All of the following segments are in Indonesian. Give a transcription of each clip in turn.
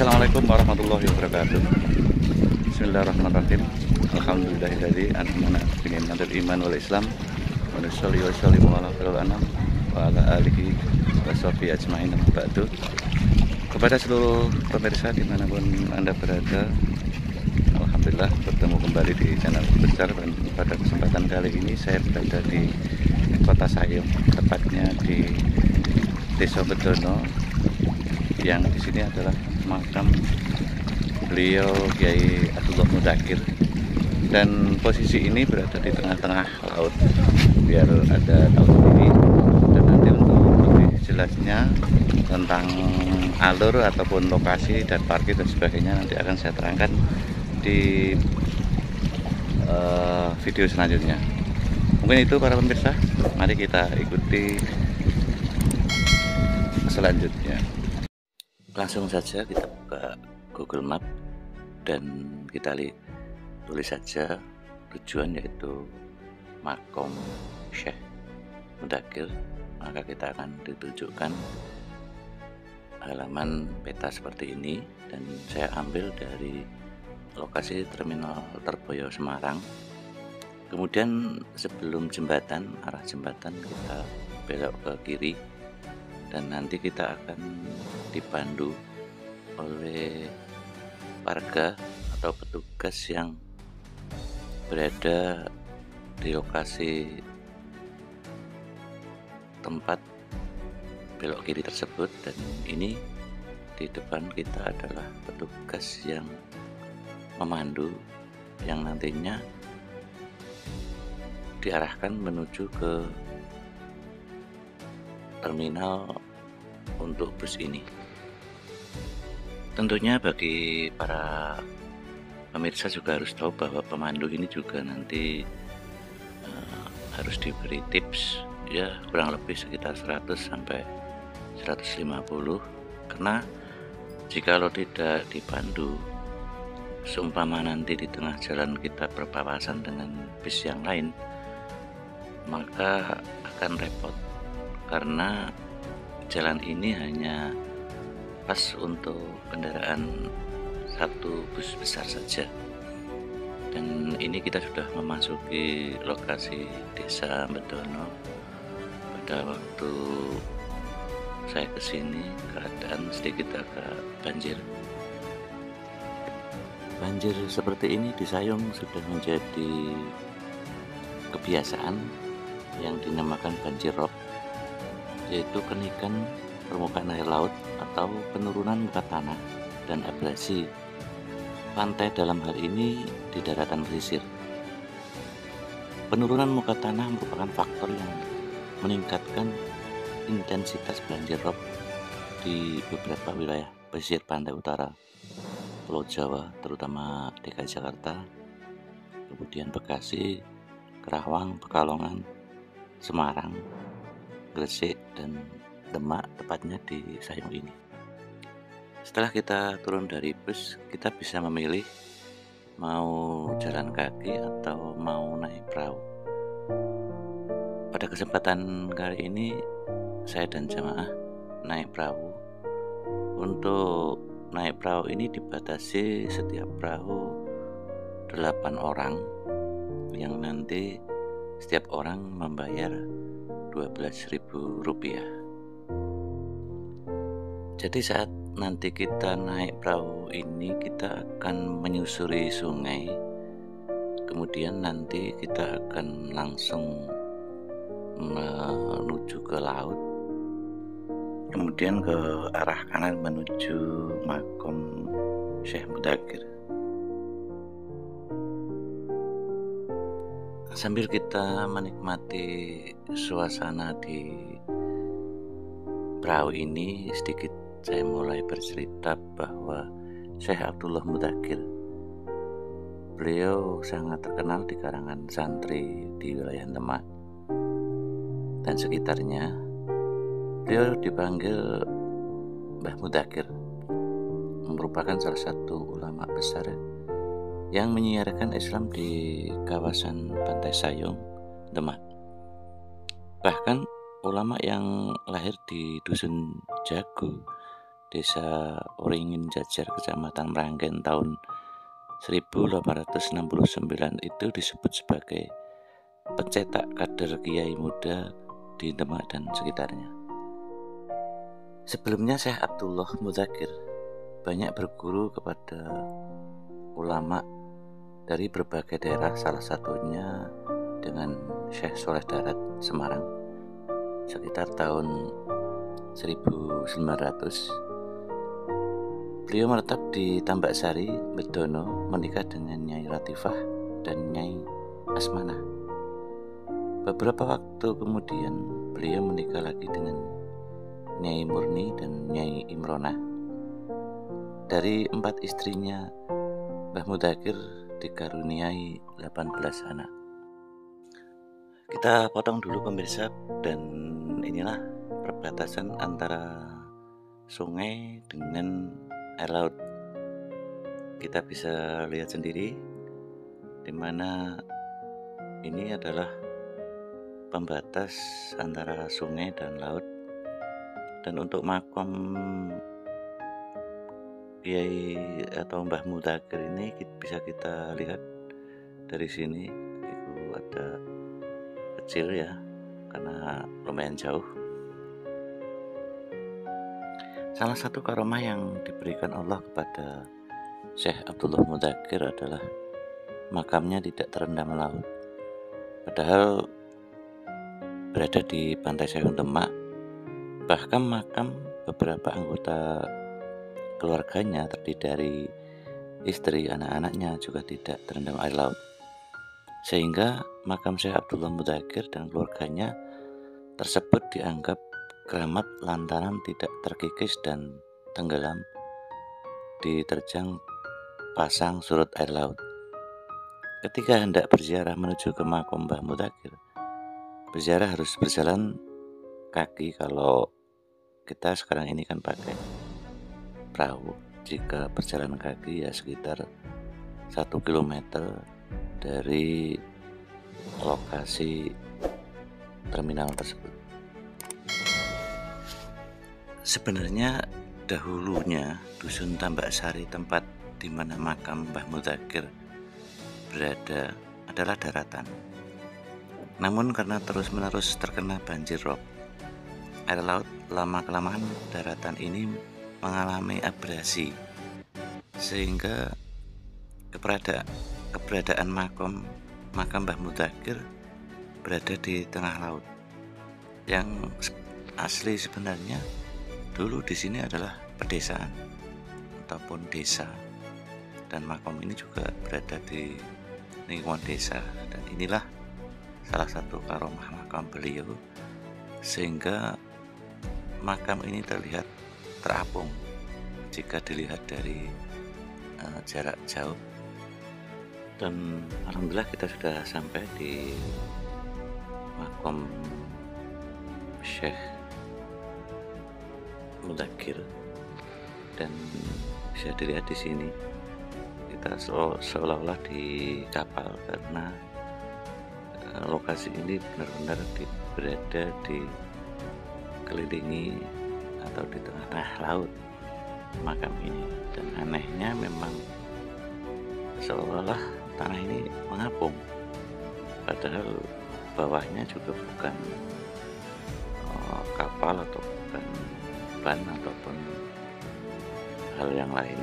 Assalamualaikum warahmatullahi wabarakatuh. Bismillahirrahmanirrahim. Alhamdulillahilladzi an'amana bi ni'matil iman wal islam. Wa nusalli wa nusallimu ala khairil anam wa ala alihi wa sahbihi ajmain amma ba'du. Kepada seluruh pemirsa dimanapun Anda berada, alhamdulillah bertemu kembali di channel besar. Dan pada kesempatan kali ini saya berada di Kota Sayung, tepatnya di Desa Bedono, yang di sini adalah makam beliau Kiai Abdullah Mudakir, dan posisi ini berada di tengah-tengah laut biar ada tahu sendiri. Dan nanti untuk lebih jelasnya tentang alur ataupun lokasi dan parkir dan sebagainya nanti akan saya terangkan di video selanjutnya. Mungkin itu para pemirsa, mari kita ikuti selanjutnya. Langsung saja kita buka Google Map dan kita tulis saja tujuan, yaitu Makom Syekh Mudakir. Maka kita akan ditunjukkan halaman peta seperti ini, dan saya ambil dari lokasi Terminal Terboyo Semarang. Kemudian sebelum jembatan, arah jembatan kita belok ke kiri, dan nanti kita akan dipandu oleh warga atau petugas yang berada di lokasi tempat belok kiri tersebut. Dan ini di depan kita adalah petugas yang memandu, yang nantinya diarahkan menuju ke terminal untuk bus ini. Tentunya bagi para pemirsa juga harus tahu bahwa pemandu ini juga nanti harus diberi tips, ya kurang lebih sekitar 100 sampai 150, karena jikalau tidak dipandu, seumpama nanti di tengah jalan kita berpapasan dengan bis yang lain, maka akan repot, karena jalan ini hanya pas untuk kendaraan satu bus besar saja. Dan ini kita sudah memasuki lokasi Desa Bedono. Pada waktu saya kesini, keadaan sedikit agak banjir. Banjir seperti ini di Sayung sudah menjadi kebiasaan yang dinamakan banjir rob, yaitu kenaikan permukaan air laut atau penurunan muka tanah dan abrasi pantai, dalam hal ini di daratan pesisir. Penurunan muka tanah merupakan faktor yang meningkatkan intensitas banjir rob di beberapa wilayah pesisir pantai utara Pulau Jawa, terutama DKI Jakarta, kemudian Bekasi, Karawang, Pekalongan, Semarang, Gresik, dan Demak, tepatnya di Sayung ini. Setelah kita turun dari bus, kita bisa memilih mau jalan kaki atau mau naik perahu. Pada kesempatan kali ini saya dan jamaah naik perahu. Untuk naik perahu ini dibatasi setiap perahu 8 orang, yang nanti setiap orang membayar Rp12.000. Jadi saat nanti kita naik perahu ini, kita akan menyusuri sungai, kemudian nanti kita akan langsung menuju ke laut, kemudian ke arah kanan menuju Makom Syekh Mudakir. Sambil kita menikmati suasana di perahu ini, sedikit saya mulai bercerita bahwa Syekh Abdullah Mudakir, beliau sangat terkenal di kalangan santri di wilayah Demak dan sekitarnya. Beliau dipanggil Mbah Mudakir, merupakan salah satu ulama besar yang menyiarkan Islam di kawasan Pantai Sayung, Demak. Bahkan ulama yang lahir di Dusun Jago Desa Oringin Jajar, Kecamatan Meranggen tahun 1869 itu disebut sebagai pencetak kader kiai muda di Demak dan sekitarnya. Sebelumnya Syekh Abdullah Mudzakkir banyak berguru kepada ulama dari berbagai daerah, salah satunya dengan Syekh Soleh Darat Semarang sekitar tahun 1900. Beliau menetap di Tambak Sari, Bedono, menikah dengan Nyai Latifah dan Nyai Asmanah. Beberapa waktu kemudian beliau menikah lagi dengan Nyai Murni dan Nyai Imronah. Dari 4 istrinya, Mbah Mudzakkir dikaruniai 18 anak. Kita potong dulu pemirsa, dan inilah perbatasan antara sungai dengan air laut. Kita bisa lihat sendiri di mana ini adalah pembatas antara sungai dan laut. Dan untuk makam Kiai atau Mbah Mudzakkir ini bisa kita lihat dari sini. Itu ada kecil ya, karena lumayan jauh. Salah satu karomah yang diberikan Allah kepada Syekh Abdullah Mudzakkir adalah makamnya tidak terendam laut. Padahal berada di pantai Sayung Demak, bahkan makam beberapa anggota keluarganya terdiri dari istri, anak-anaknya juga tidak terendam air laut. Sehingga makam Syekh Abdullah Mudzakkir dan keluarganya tersebut dianggap keramat lantaran tidak terkikis dan tenggelam diterjang pasang surut air laut. Ketika hendak berziarah menuju ke makam Mbah Mudzakkir, berziarah harus berjalan kaki. Kalau kita sekarang ini kan pakai perahu. Jika berjalan kaki ya sekitar 1 kilometer dari lokasi terminal tersebut. Sebenarnya dahulunya dusun Tambak Sari, tempat di mana makam Mbah Mudzakkir berada, adalah daratan. Namun karena terus-menerus terkena banjir rob air laut, lama-kelamaan daratan ini mengalami abrasi, sehingga keberadaan makam Mbah Mudzakkir berada di tengah laut. Yang asli sebenarnya dulu di sini adalah pedesaan ataupun desa, dan makam ini juga berada di lingkungan desa. Dan inilah salah satu karomah makam beliau, sehingga makam ini terlihat terapung jika dilihat dari jarak jauh. Dan alhamdulillah kita sudah sampai di makam Syekh Mudzakkir, dan bisa dilihat di sini kita seolah-olah di kapal, karena lokasi ini benar-benar berada di kelilingi atau di tengah laut makam ini. Dan anehnya memang seolah-olah tanah ini mengapung, padahal bawahnya juga bukan kapal atau bukan ban ataupun hal yang lain.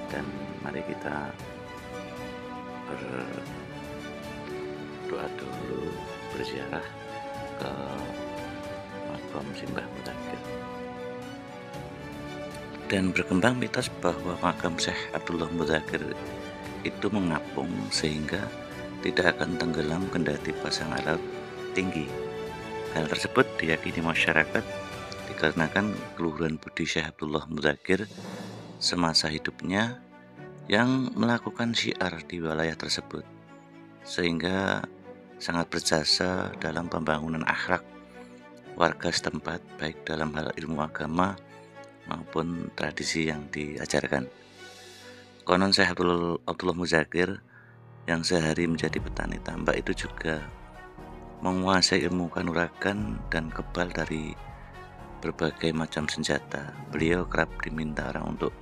Dan mari kita berdoa dulu, berziarah ke makam Mbah Mudzakkir. Dan berkembang mitos bahwa makam Syekh Abdullah Mudzakkir itu mengapung sehingga tidak akan tenggelam kendati pasang air laut tinggi. Hal tersebut diyakini masyarakat dikarenakan keluhuran budi Syekh Abdullah Mudzakkir semasa hidupnya yang melakukan syiar di wilayah tersebut, sehingga sangat berjasa dalam pembangunan akhlak warga setempat, baik dalam hal ilmu agama maupun tradisi yang diajarkan. Konon Syekh Abdullah Mudzakkir yang sehari menjadi petani tambak itu juga menguasai ilmu kanuragan dan kebal dari berbagai macam senjata. Beliau kerap diminta orang untuk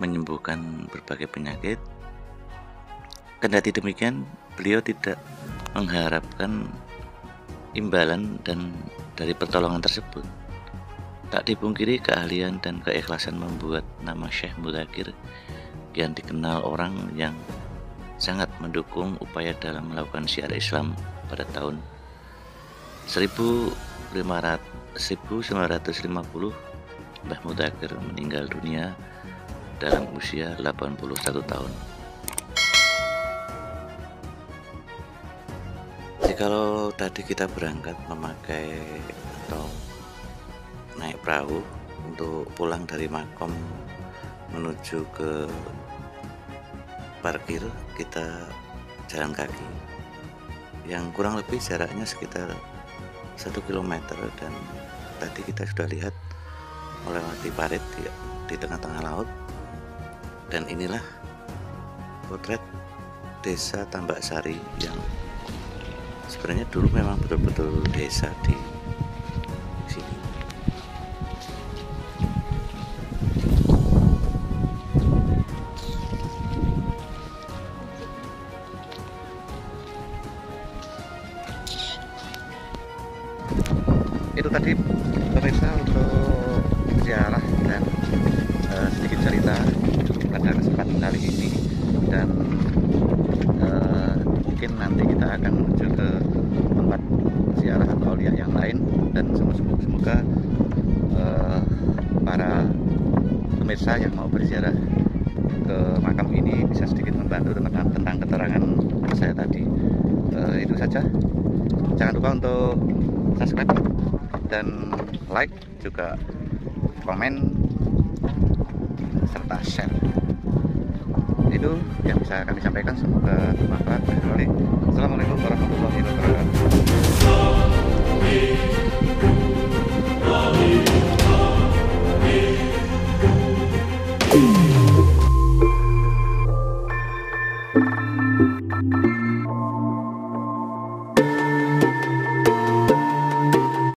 menyembuhkan berbagai penyakit. Kendati demikian, beliau tidak mengharapkan imbalan dan dari pertolongan tersebut. Tak dipungkiri keahlian dan keikhlasan membuat nama Syekh Mudakir kian dikenal orang yang sangat mendukung upaya dalam melakukan syiar Islam pada tahun 1950. Mbah Mudakir meninggal dunia dalam usia 81 tahun. Jikalau tadi kita berangkat memakai atau naik perahu untuk pulang dari Makom menuju ke parkir, kita jalan kaki yang kurang lebih jaraknya sekitar 1 km, dan tadi kita sudah lihat melewati parit di tengah-tengah laut. Dan inilah potret desa Tambak Sari yang sebenarnya dulu memang betul-betul desa di sini. Itu tadi pemirsa untuk ziarah dan sedikit cerita pada kesempatan kali ini, dan mungkin nanti kita akan menuju ke tempat ziarah atau aulia yang lain, dan semoga para pemirsa yang mau berziarah ke makam ini bisa sedikit membantu tentang keterangan saya tadi. Itu saja, jangan lupa untuk subscribe dan like, juga komen serta share. Itu yang bisa kami sampaikan, semoga bermanfaat. Assalamualaikum warahmatullahi wabarakatuh.